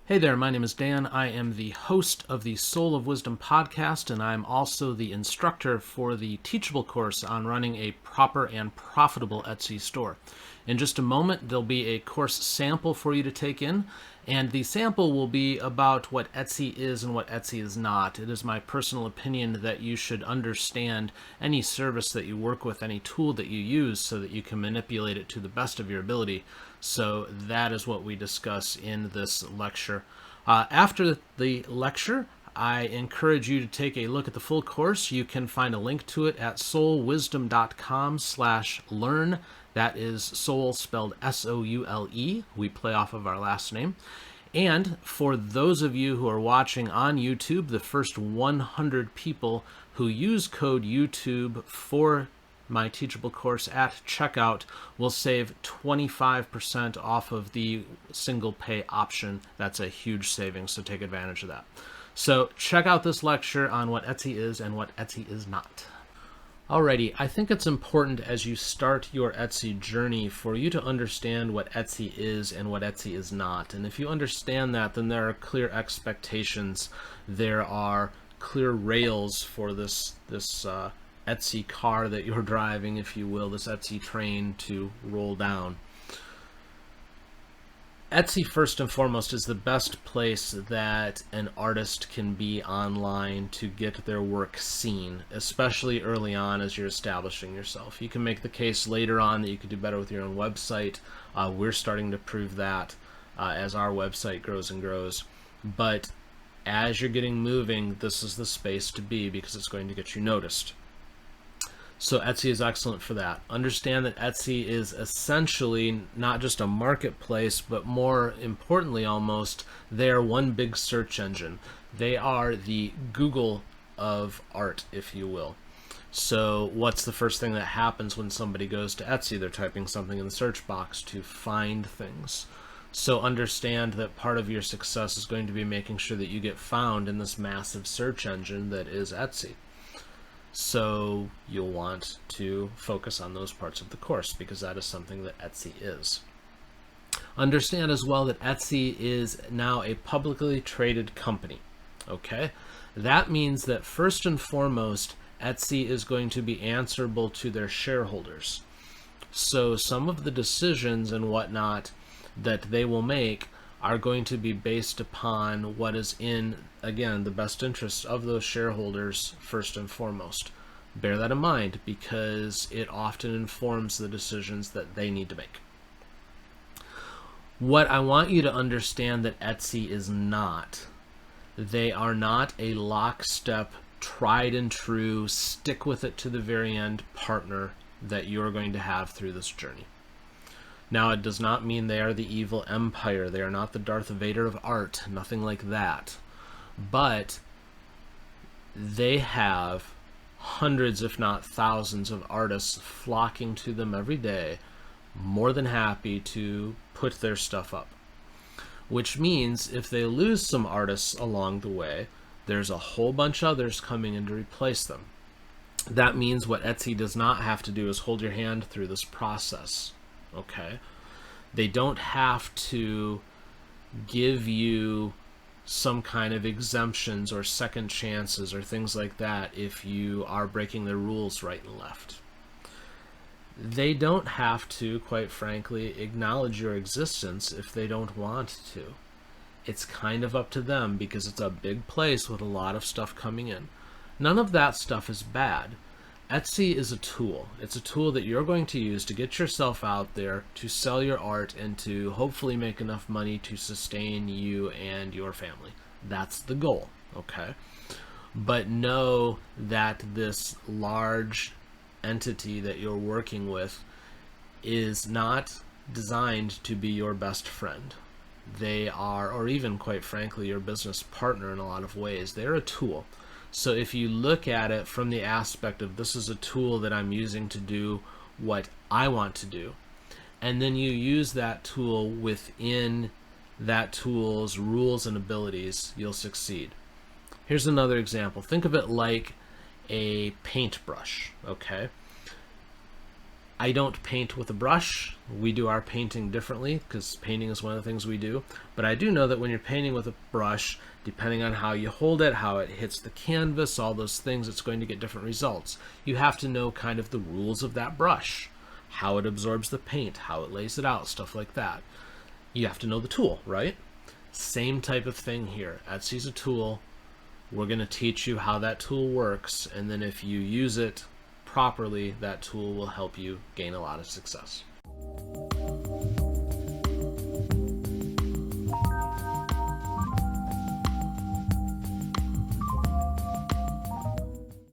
Hey there, my name is Dan. I am the host of the Soul of Wisdom podcast, and I'm also the instructor for the Teachable course on running a proper and profitable Etsy store. In just a moment, there'll be a course sample for you to take in, and the sample will be about what Etsy is and what Etsy is not. It is my personal opinion that you should understand any service that you work with, any tool that you use, so that you can manipulate it to the best of your ability. So that is what we discuss in this lecture. After the lecture, I encourage you to take a look at the full course. You can find a link to it at soulwisdom.com/learn. That is soul spelled S-O-U-L-E. We play off of our last name. And for those of you who are watching on YouTube, the first 100 people who use code YouTube for my Teachable course at checkout will save 25% off of the single pay option. That's a huge savings, so take advantage of that. So check out this lecture on what Etsy is and what Etsy is not. Alrighty, I think it's important as you start your Etsy journey for you to understand what Etsy is and what Etsy is not. And if you understand that, then there are clear expectations. There are clear rails for this Etsy car that you're driving, if you will, this Etsy train to roll down. Etsy, first and foremost, is the best place that an artist can be online to get their work seen, especially early on as you're establishing yourself. You can make the case later on that you could do better with your own website. We're starting to prove that as our website grows and grows. But as you're getting moving, this is the space to be because it's going to get you noticed. So Etsy is excellent for that. Understand that Etsy is essentially not just a marketplace, but more importantly almost, they are one big search engine. They are the Google of art, if you will. So what's the first thing that happens when somebody goes to Etsy? They're typing something in the search box to find things. So understand that part of your success is going to be making sure that you get found in this massive search engine that is Etsy. So you'll want to focus on those parts of the course because that is something that Etsy is. Understand as well that Etsy is now a publicly traded company. Okay? That means that first and foremost, Etsy is going to be answerable to their shareholders. So some of the decisions and whatnot that they will make are going to be based upon what is in, again, the best interest of those shareholders first and foremost. Bear that in mind because it often informs the decisions that they need to make. What I want you to understand that Etsy is not, they are not a lockstep, tried and true, stick with it to the very end partner that you're going to have through this journey. Now, it does not mean they are the evil empire. They are not the Darth Vader of art, nothing like that. But they have hundreds, if not thousands, of artists flocking to them every day, more than happy to put their stuff up. Which means if they lose some artists along the way, there's a whole bunch of others coming in to replace them. That means what Etsy does not have to do is hold your hand through this process. Okay, they don't have to give you some kind of exemptions or second chances or things like that if you are breaking their rules right and left. They don't have to, quite frankly, acknowledge your existence if they don't want to. It's kind of up to them because it's a big place with a lot of stuff coming in. None of that stuff is bad. Etsy is a tool. It's a tool that you're going to use to get yourself out there, to sell your art, and to hopefully make enough money to sustain you and your family. That's the goal, okay? But know that this large entity that you're working with is not designed to be your best friend. They are, or even quite frankly, your business partner in a lot of ways. They're a tool. So if you look at it from the aspect of this is a tool that I'm using to do what I want to do, and then you use that tool within that tool's rules and abilities, you'll succeed. Here's another example. Think of it like a paintbrush, okay? I don't paint with a brush. We do our painting differently because painting is one of the things we do. But I do know that when you're painting with a brush, depending on how you hold it, how it hits the canvas, all those things, it's going to get different results. You have to know kind of the rules of that brush, how it absorbs the paint, how it lays it out, stuff like that. You have to know the tool, right? Same type of thing here. Etsy's a tool. We're going to teach you how that tool works, and then if you use it properly, that tool will help you gain a lot of success.